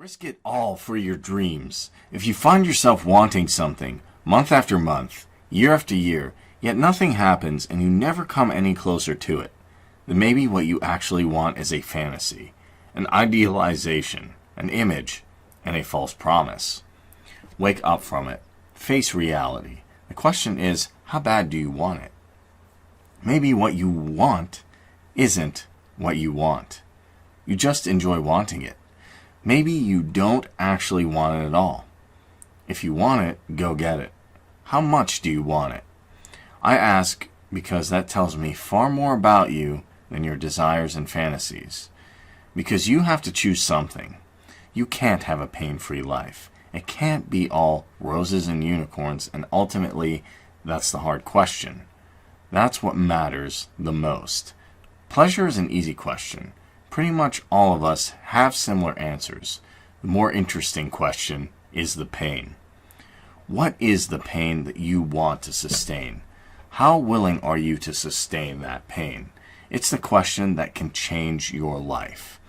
Risk it all for your dreams. If you find yourself wanting something, month after month, year after year, yet nothing happens and you never come any closer to it, then maybe what you actually want is a fantasy, an idealization, an image, and a false promise. Wake up from it. Face reality. The question is, how bad do you want it? Maybe what you want isn't what you want. You just enjoy wanting it. Maybe you don't actually want it at all. If you want it, go get it. How much do you want it? I ask because that tells me far more about you than your desires and fantasies. Because you have to choose something. You can't have a pain-free life. It can't be all roses and unicorns, and ultimately, that's the hard question. That's what matters the most. Pleasure is an easy question. Pretty much all of us have similar answers. The more interesting question is the pain. What is the pain that you want to sustain? How willing are you to sustain that pain? It's the question that can change your life.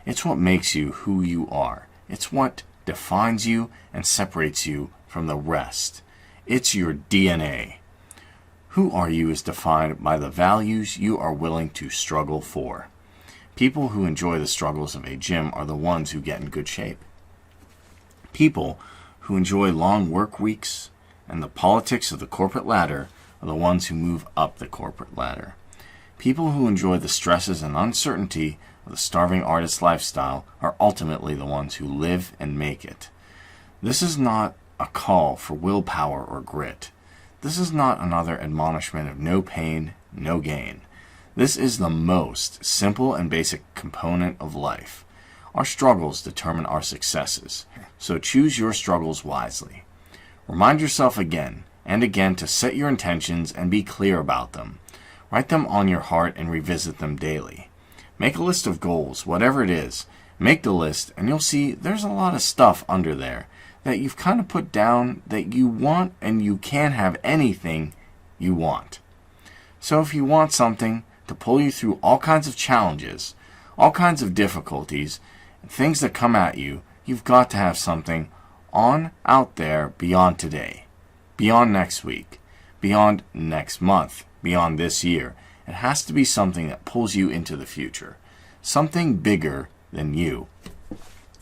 It's what makes you who you are. It's what defines you and separates you from the rest. It's your DNA. Who are you is defined by the values you are willing to struggle for. People who enjoy the struggles of a gym are the ones who get in good shape. People who enjoy long work weeks and the politics of the corporate ladder are the ones who move up the corporate ladder. People who enjoy the stresses and uncertainty of the starving artist lifestyle are ultimately the ones who live and make it. This is not a call for willpower or grit. This is not another admonishment of no pain, no gain. This is the most simple and basic component of life. Our struggles determine our successes, so choose your struggles wisely. Remind yourself again and again to set your intentions and be clear about them. Write them on your heart and revisit them daily. Make a list of goals, whatever it is. Make the list and you'll see there's a lot of stuff under there that you've kind of put down that you want, and you can't have anything you want. So if you want something to pull you through all kinds of challenges, all kinds of difficulties, and things that come at you, you've got to have something out there beyond today, beyond next week, beyond next month, beyond this year. It has to be something that pulls you into the future, something bigger than you.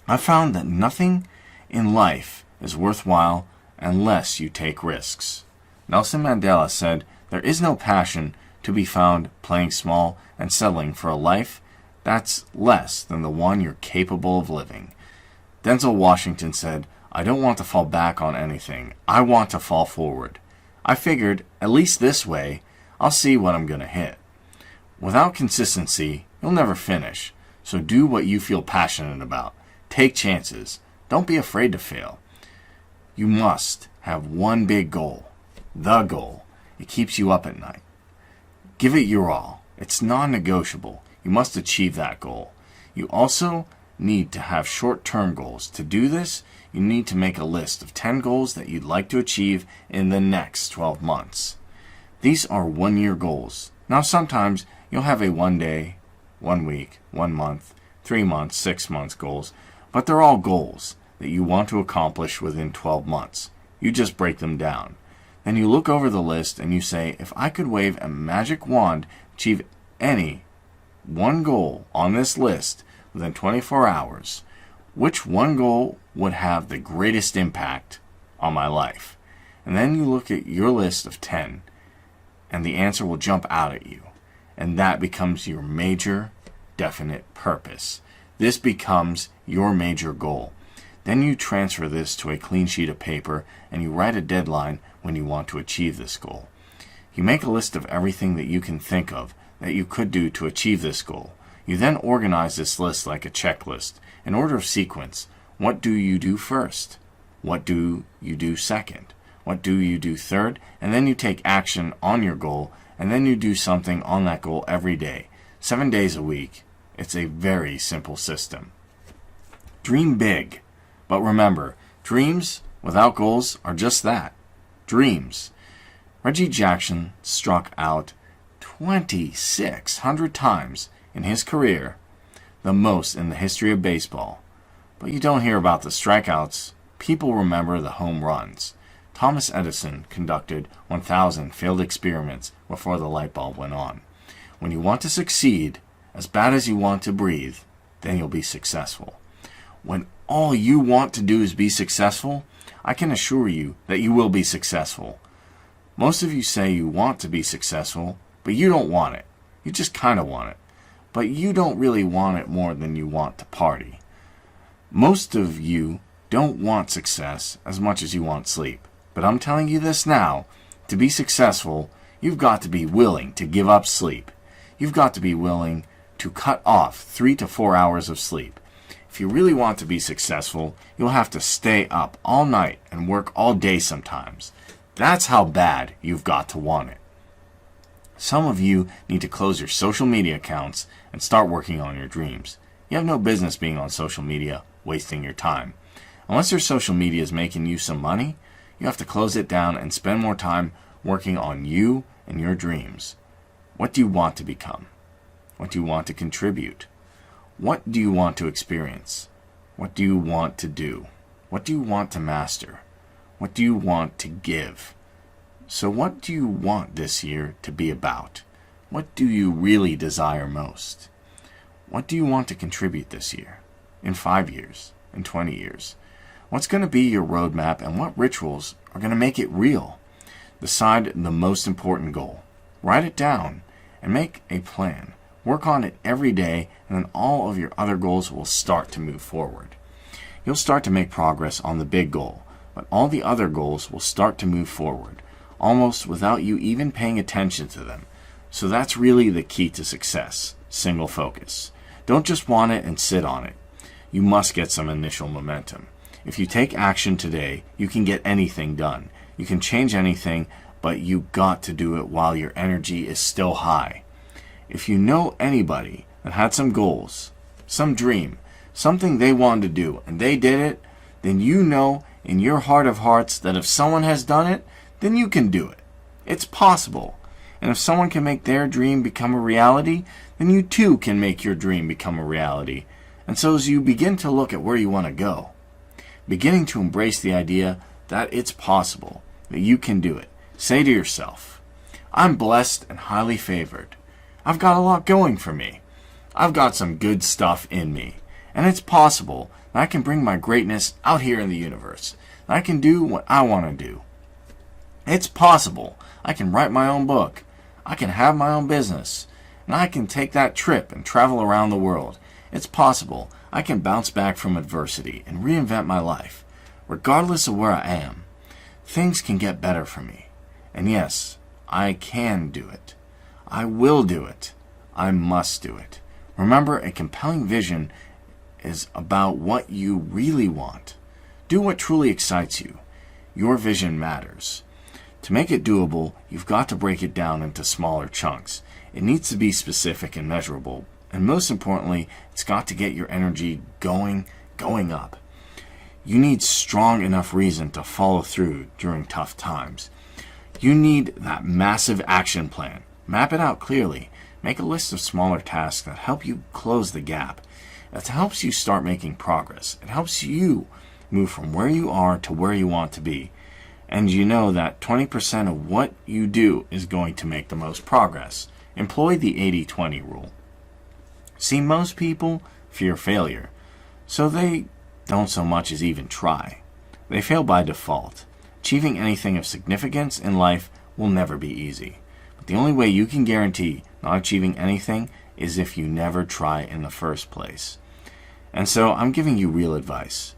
I found that nothing in life is worthwhile unless you take risks. Nelson Mandela said, "There is no passion to be found playing small and settling for a life that's less than the one you're capable of living." Denzel Washington said, "I don't want to fall back on anything. I want to fall forward. I figured, at least this way, I'll see what I'm going to hit." Without consistency, you'll never finish. So do what you feel passionate about. Take chances. Don't be afraid to fail. You must have one big goal. The goal. It keeps you up at night. Give it your all. It's non-negotiable. You must achieve that goal. You also need to have short-term goals. To do this, you need to make a list of 10 goals that you'd like to achieve in the next 12 months. These are one-year goals. Now sometimes you'll have a 1 day, 1 week, 1 month, 3 months, 6 months goals, but they're all goals that you want to accomplish within 12 months. You just break them down. Then you look over the list and you say, if I could wave a magic wand to achieve any one goal on this list within 24 hours, which one goal would have the greatest impact on my life? And then you look at your list of 10, and the answer will jump out at you. And that becomes your major, definite purpose. This becomes your major goal. Then you transfer this to a clean sheet of paper and you write a deadline when you want to achieve this goal. You make a list of everything that you can think of that you could do to achieve this goal. You then organize this list like a checklist in order of sequence. What do you do first? What do you do second? What do you do third? And then you take action on your goal, and then you do something on that goal every day, 7 days a week. It's a very simple system. Dream big. But remember, dreams without goals are just that. Dreams. Reggie Jackson struck out 2,600 times in his career, the most in the history of baseball. But you don't hear about the strikeouts. People remember the home runs. Thomas Edison conducted 1,000 failed experiments before the light bulb went on. When you want to succeed, as bad as you want to breathe, then you'll be successful. When all you want to do is be successful, I can assure you that you will be successful. Most of you say you want to be successful, but you don't want it. You just kind of want it. But you don't really want it more than you want to party. Most of you don't want success as much as you want sleep. But I'm telling you this now, to be successful, you've got to be willing to give up sleep. You've got to be willing to cut off 3 to 4 hours of sleep. If you really want to be successful, you'll have to stay up all night and work all day sometimes. That's how bad you've got to want it. Some of you need to close your social media accounts and start working on your dreams. You have no business being on social media, wasting your time. Unless your social media is making you some money, you have to close it down and spend more time working on you and your dreams. What do you want to become? What do you want to contribute? What do you want to experience? What do you want to do? What do you want to master? What do you want to give? So what do you want this year to be about? What do you really desire most? What do you want to contribute this year? In 5 years? In 20 years? What's going to be your roadmap and what rituals are going to make it real? Decide the most important goal. Write it down and make a plan. Work on it every day, and then all of your other goals will start to move forward. You'll start to make progress on the big goal, but all the other goals will start to move forward, almost without you even paying attention to them. So that's really the key to success, single focus. Don't just want it and sit on it. You must get some initial momentum. If you take action today, you can get anything done. You can change anything, but you got to do it while your energy is still high. If you know anybody that had some goals, some dream, something they wanted to do, and they did it, then you know in your heart of hearts that if someone has done it, then you can do it. It's possible. And if someone can make their dream become a reality, then you too can make your dream become a reality. And so as you begin to look at where you want to go, beginning to embrace the idea that it's possible, that you can do it, say to yourself, I'm blessed and highly favored. I've got a lot going for me. I've got some good stuff in me. And it's possible that I can bring my greatness out here in the universe. That I can do what I want to do. It's possible I can write my own book. I can have my own business. And I can take that trip and travel around the world. It's possible I can bounce back from adversity and reinvent my life. Regardless of where I am, things can get better for me. And yes, I can do it. I will do it. I must do it. Remember, a compelling vision is about what you really want. Do what truly excites you. Your vision matters. To make it doable, you've got to break it down into smaller chunks. It needs to be specific and measurable. And most importantly, it's got to get your energy going up. You need strong enough reason to follow through during tough times. You need that massive action plan. Map it out clearly. Make a list of smaller tasks that help you close the gap. It helps you start making progress. It helps you move from where you are to where you want to be. And you know that 20% of what you do is going to make the most progress. Employ the 80-20 rule. See, most people fear failure, so they don't so much as even try. They fail by default. Achieving anything of significance in life will never be easy. But the only way you can guarantee not achieving anything is if you never try in the first place. And so I'm giving you real advice.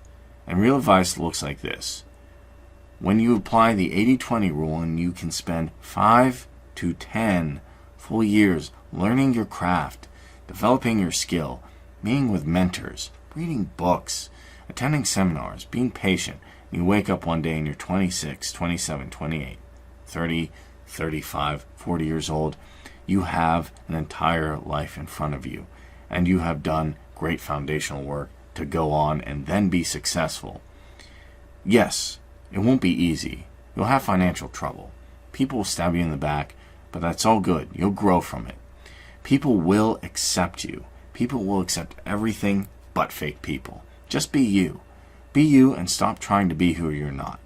And real advice looks like this. When you apply the 80-20 rule and you can spend 5 to 10 full years learning your craft, developing your skill, meeting with mentors, reading books, attending seminars, being patient, and you wake up one day and you're 26, 27, 28, 30, 35, 40 years old, you have an entire life in front of you, and you have done great foundational work to go on and then be successful. Yes, it won't be easy. You'll have financial trouble. People will stab you in the back, but that's all good. You'll grow from it. People will accept you. People will accept everything but fake people. Just be you. Be you and stop trying to be who you're not.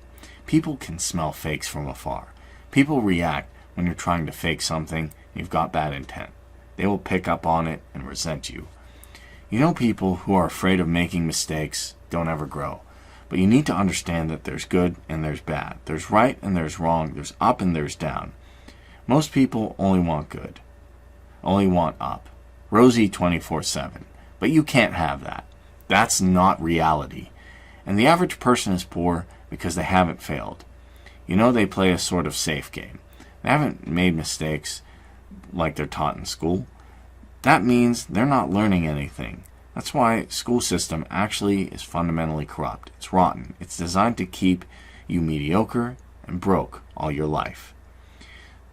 People can smell fakes from afar. People react when you're trying to fake something and you've got bad intent. They will pick up on it and resent you. You know, people who are afraid of making mistakes don't ever grow. But you need to understand that there's good and there's bad. There's right and there's wrong. There's up and there's down. Most people only want good. Only want up. Rosy 24/7. But you can't have that. That's not reality. And the average person is poor because they haven't failed. You know, they play a sort of safe game. They haven't made mistakes like they're taught in school. That means they're not learning anything. That's why school system actually is fundamentally corrupt. It's rotten. It's designed to keep you mediocre and broke all your life.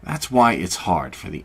That's why it's hard for the